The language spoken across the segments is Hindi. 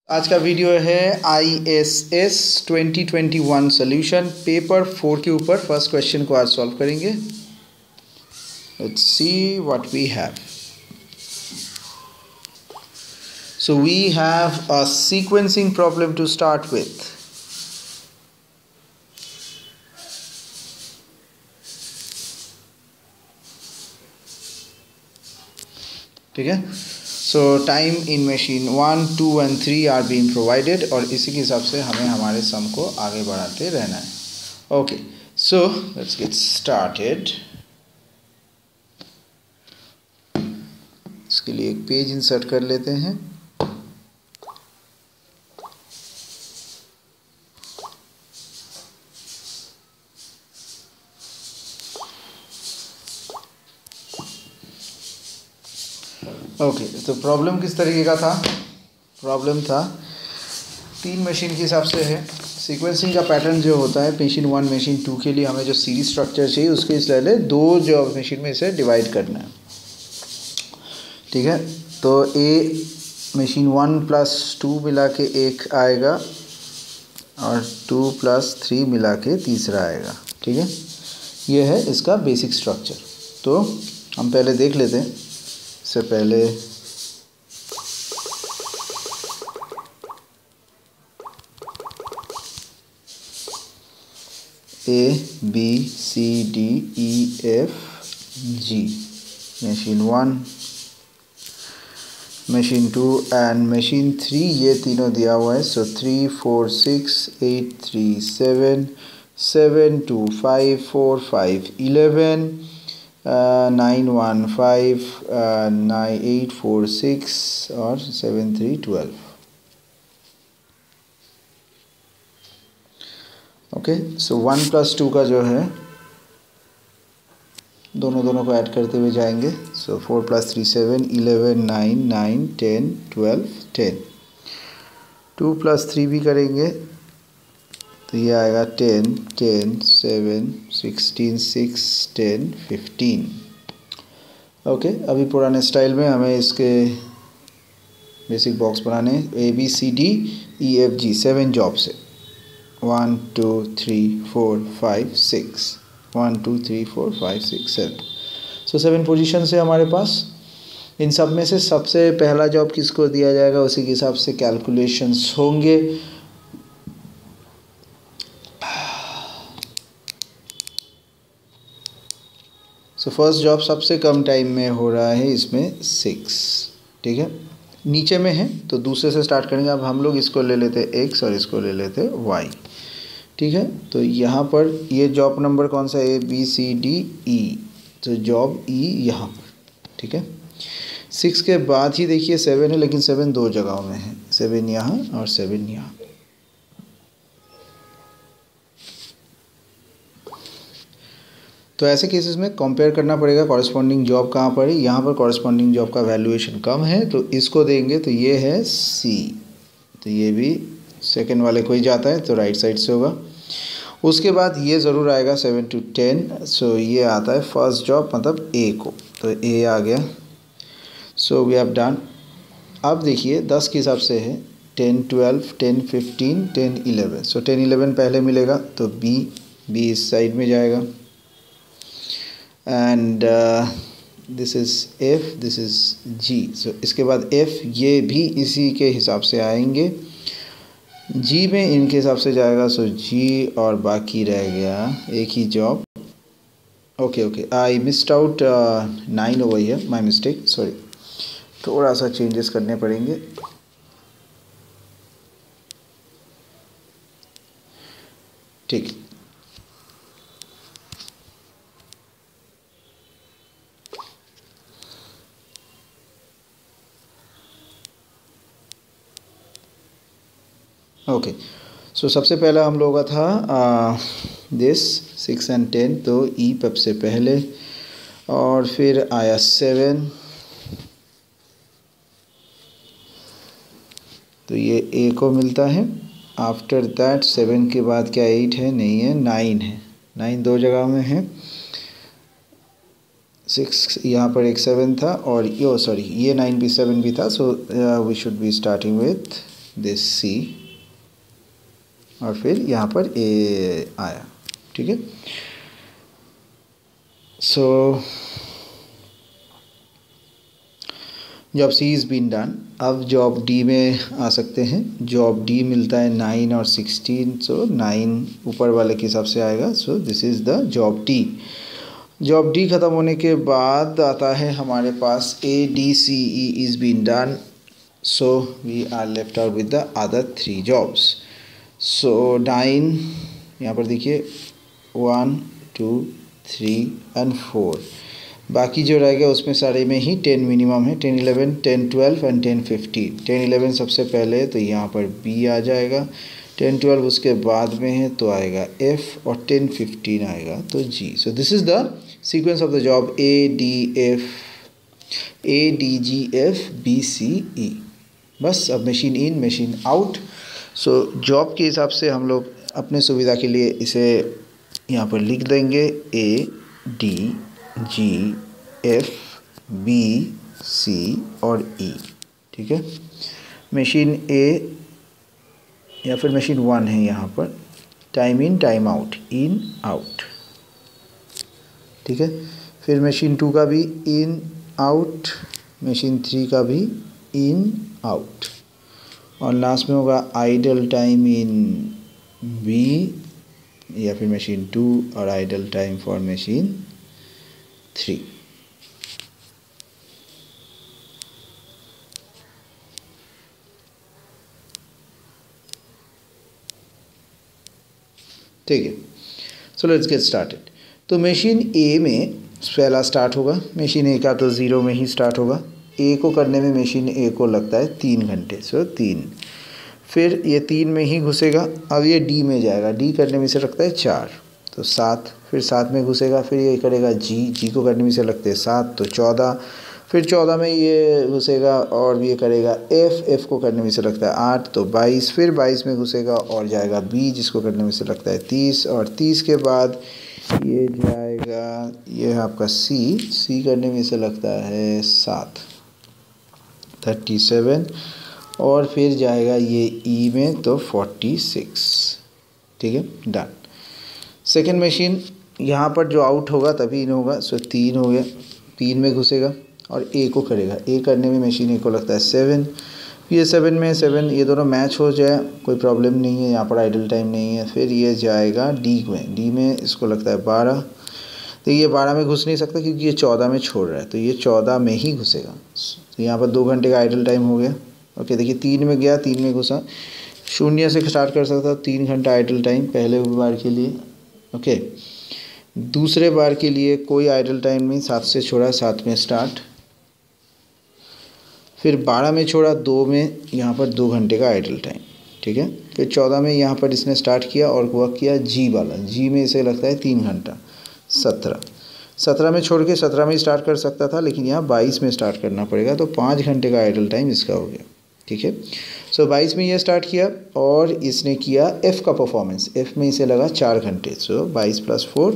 आज का वीडियो है ISS 2021 सोल्यूशन पेपर 4 के ऊपर। फर्स्ट क्वेश्चन को आज सॉल्व करेंगे। Let's see what we have. So we have a sequencing problem to start with. ठीक है। So time in machine 1, 2 and 3 are being provided और इसी के हिसाब से हमें हमारे सम को आगे बढ़ाते रहना है। Okay, so let's get started. इसके लिए एक पेज इंसर्ट कर लेते हैं। ओके, तो प्रॉब्लम किस तरीके का था? प्रॉब्लम था 3 मशीन के हिसाब से है। सीक्वेंसिंग का पैटर्न जो होता है मशीन 1 मशीन 2 के लिए हमें जो सीरीज स्ट्रक्चर चाहिए उसके इस पहले 2 जो मशीन में इसे डिवाइड करना है। ठीक है, तो ए मशीन 1 + 2 मिला के एक आएगा और 2 + 3 मिला के तीसरा आएगा। ठीक है, ये है इसका बेसिक स्ट्रक्चर। तो हम पहले देख लेते हैं। इससे पहले ABCDEFG machine 1 machine 2 and machine 3 ये तीनों दिया हुआ है। सो 3 4 6 8 3 7 7 2 5 4 5 11 9 1 5 9 8 4 6 और 7 3 12। ओके, सो 1 + 2 का जो है दोनों को ऐड करते हुए जाएंगे। सो 4 + 3 7 11 9 9 10 12 10। 2 + 3 भी करेंगे तो ये आएगा 10 10 7 16 6 10 15। ओके, अभी पुराने स्टाइल में हमें इसके बेसिक बॉक्स बनाने ABCDEFG 7 जॉब से 1 2 3 4 5 6 1 2 3 4 5 6 7। सो 7 पोजीशन से हमारे पास इन सब में से सबसे पहला जॉब किसको दिया जाएगा उसी के हिसाब से कैलकुलेशंस होंगे। सो फर्स्ट जॉब सबसे कम टाइम में हो रहा है इसमें 6। ठीक है, नीचे में है तो दूसरे से स्टार्ट करेंगे। अब हम लोग इसको ले लेते x और इसको ले लेते y। ठीक है, तो यहाँ पर ये जॉब नंबर कौन सा है? ABCDE, तो जॉब E यहाँ पर। ठीक है, 6 के बाद ही देखिए 7 है, लेकिन 7 दो जगहों में है, 7 यहाँ और 7 यहाँ। तो ऐसे केसेस में कंपेयर करना पड़ेगा कॉरस्पॉन्डिंग जॉब कहाँ पर है। यहाँ पर कॉरस्पॉन्डिंग जॉब का वैल्यूएशन कम है तो इसको देंगे, तो ये है C, तो ये भी सेकंड वाले को ही जाता है तो राइट साइड से होगा। उसके बाद ये ज़रूर आएगा 7 to 10। सो ये आता है फर्स्ट जॉब मतलब A को, तो A आ गया। So we have done. अब देखिए 10 के हिसाब से है 10 12 10 15 10 11। सो 10 11 पहले मिलेगा तो B इस साइड में जाएगा and this is F, this is G। सो इसके बाद F ये भी इसी के हिसाब से आएंगे, G में इनके हिसाब से जाएगा। सो G और बाकी रह गया एक ही job. Okay, I missed out 9 over here, my mistake, sorry. थोड़ा सा चेंजेस करने पड़ेंगे। ठीक, ओके। सो सबसे पहला हम लोगों का था दिस 6 and 10, तो E पब से पहले और फिर आया 7, तो ये A को मिलता है। आफ्टर दैट 7 के बाद क्या 8 है? नहीं है, 9 है। 9 दो जगह में है। 6 यहाँ पर एक 7 था और ये 9 भी 7 भी था। So we should be starting with this C और फिर यहाँ पर ए आया, ठीक है। So job C is been done. अब जॉब डी में आ सकते हैं। जॉब डी मिलता है 9 और 16, सो 9 ऊपर वाले के हिसाब से आएगा। So this is the job D. Job D ख़त्म होने के बाद आता है हमारे पास A D C E is been done, so we are left out with the other 3 jobs. So 9 यहाँ पर देखिए 1 2 3 एंड 4, बाकी जो रह गया उसमें सारे में ही 10 मिनिमम है। 10 11 10 12 एंड 10 15। 10 11 सबसे पहले तो यहाँ पर बी आ जाएगा, 10 12 उसके बाद में है तो आएगा एफ, और 10 15 आएगा तो G. So this is the sequence of the job A D G F B C E. बस अब machine in machine out. So job के हिसाब से हम लोग अपने सुविधा के लिए इसे यहाँ पर लिख देंगे A D G F B C और ई, ठीक है। मशीन ए या फिर मशीन 1 है यहाँ पर, time in time out, in out, ठीक है। फिर मशीन 2 का भी इन आउट, मशीन 3 का भी इन आउट, और लास्ट में होगा आइडल टाइम इन बी या फिर मशीन 2 और आइडल टाइम फॉर मशीन 3। ठीक है। So let's get started. तो मशीन ए में पहला स्टार्ट होगा। मशीन ए का तो 0 में ही स्टार्ट होगा। ए को करने में मशीन ए को लगता है 3 घंटे, सो 3। फिर ये 3 में ही घुसेगा। अब ये डी में जाएगा, डी करने में से लगता है 4 तो 7, फिर 7 में घुसेगा। फिर ये करेगा जी को करने में से लगते हैं 7 तो 14, फिर 14 में ये घुसेगा और ये करेगा एफ़ को करने में से लगता है 8 तो 22, फिर 22 में घुसेगा और जाएगा बी जिसको करने में से लगता है 30, और 30 के बाद ये जाएगा, ये आपका सी करने में से लगता है 7 37, और फिर जाएगा ये ई में तो 46, ठीक है, डन। सेकेंड मशीन यहाँ पर जो आउट होगा तभी इन होगा, सो 3 हो गया, 3 में घुसेगा और ए को करेगा। ए करने में मशीन ए को लगता है 7, ये 7 में 7 ये दोनों मैच हो जाए कोई प्रॉब्लम नहीं है, यहाँ पर आइडल टाइम नहीं है। फिर ये जाएगा डी में इसको लगता है 12, तो ये 12 में घुस नहीं सकता क्योंकि ये 14 में छोड़ रहा है, तो ये 14 में ही घुसेगा। तो यहाँ पर 2 घंटे का आइडल टाइम हो गया। ओके, देखिए 3 में गया, 3 में घुसा, 0 से स्टार्ट कर सकता, 3 घंटा आइडल टाइम पहले बार के लिए। ओके, दूसरे बार के लिए कोई आइडल टाइम नहीं, 7 से छोड़ा, 7 में स्टार्ट, फिर 12 में छोड़ा, 2 में यहाँ पर 2 घंटे का आइडल टाइम, ठीक है। फिर 14 में यहाँ पर इसने स्टार्ट किया और वर्क किया जी वाला, जी में इसे लगता है 3 घंटा, 17 में छोड़ के 17 में स्टार्ट कर सकता था, लेकिन यहाँ 22 में स्टार्ट करना पड़ेगा, तो 5 घंटे का आइडल टाइम इसका हो गया, ठीक है। सो 22 में ये स्टार्ट किया और इसने किया एफ़ का परफॉर्मेंस, एफ़ में इसे लगा 4 घंटे, सो 22 + 4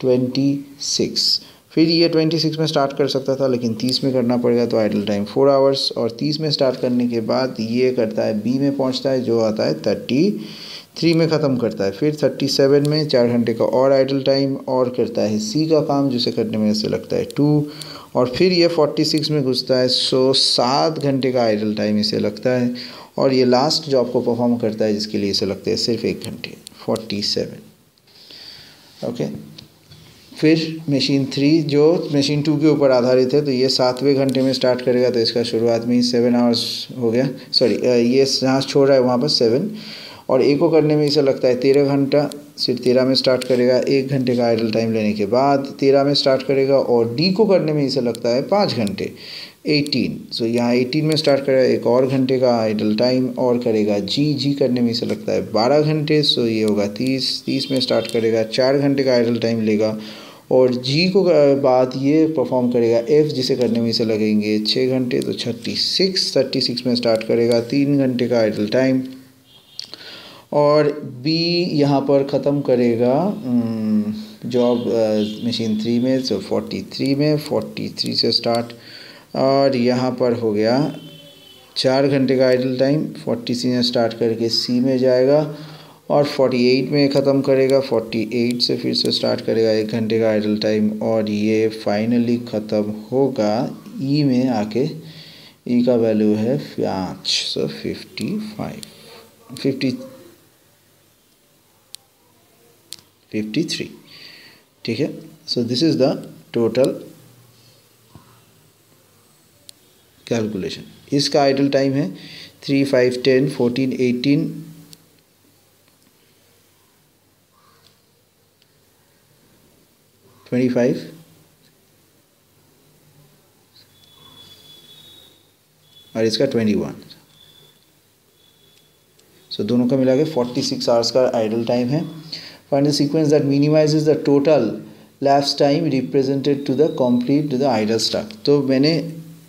26। फिर ये 26 में स्टार्ट कर सकता था, लेकिन 30 में करना पड़ेगा, तो आइडल टाइम 4 आवर्स, और 30 में स्टार्ट करने के बाद ये करता है बी में पहुंचता है जो आता है 33 में ख़त्म करता है। फिर 37 में 4 घंटे का और आइडल टाइम और करता है सी का काम जिसे करने में से लगता है 2, और फिर ये 46 में घुसता है, सो 7 घंटे का आइडल टाइम इसे लगता है, और ये लास्ट जॉब को परफॉर्म करता है जिसके लिए इसे लगते हैं सिर्फ 1 घंटे, 47। ओके, फिर मशीन 3 जो मशीन 2 के ऊपर आधारित है, तो ये 7वें घंटे में स्टार्ट करेगा, तो इसका शुरुआत में ही 7 आवर्स हो गया, सॉरी ये जहाँ छोड़ रहा है वहाँ पर 7, और ए को करने में इसे लगता है 13 घंटा, फिर 13 में स्टार्ट करेगा, 1 घंटे का आइडल टाइम लेने के बाद 13 में स्टार्ट करेगा, और डी को करने में इसे लगता है 5 घंटे, 18। सो यहाँ 18 में स्टार्ट करेगा, 1 और घंटे का आइडल टाइम और करेगा जी करने में इसे लगता है 12 घंटे, सो ये होगा 30 में स्टार्ट करेगा, 4 घंटे का आइडल टाइम लेगा, और जी को बाद ये परफॉर्म करेगा एफ़ जिसे करने में इसे लगेंगे 6 घंटे, तो 36 में स्टार्ट करेगा, 3 घंटे का आइडल टाइम, और बी यहाँ पर ख़त्म करेगा जॉब मशीन 3 में, तो 43 से स्टार्ट, और यहाँ पर हो गया 4 घंटे का आइडल टाइम 40 से स्टार्ट करके सी में जाएगा और 48 में ख़त्म करेगा, 48 से फिर से स्टार्ट करेगा 1 घंटे का आइडल टाइम और ये फाइनली ख़त्म होगा ई में आके। ई का वैल्यू है 5, सो 53, ठीक है। सो this is the total calculation. इसका आइडल टाइम है 3, 5, 10, 14, 18, 25 और इसका 21। सो दोनों का मिला के 46 आवर्स का आइडल टाइम है। Find the sequence that minimizes the total lapse time represented to the complete the idle start. तो मैंने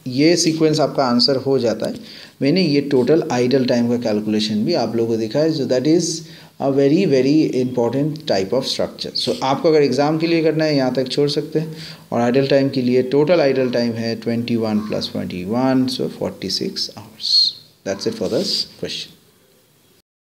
ये सीक्वेंस आपका आंसर हो जाता है। मैंने ये टोटल आइडल टाइम का कैलकुलेशन भी आप लोगों को दिखाया। So that is a very very important type of structure. So आपको अगर एग्ज़ाम के लिए करना है यहाँ तक छोड़ सकते हैं। और आइडल टाइम के लिए टोटल आइडल टाइम है 21 + 21, सो 46 hours. That's it for this question.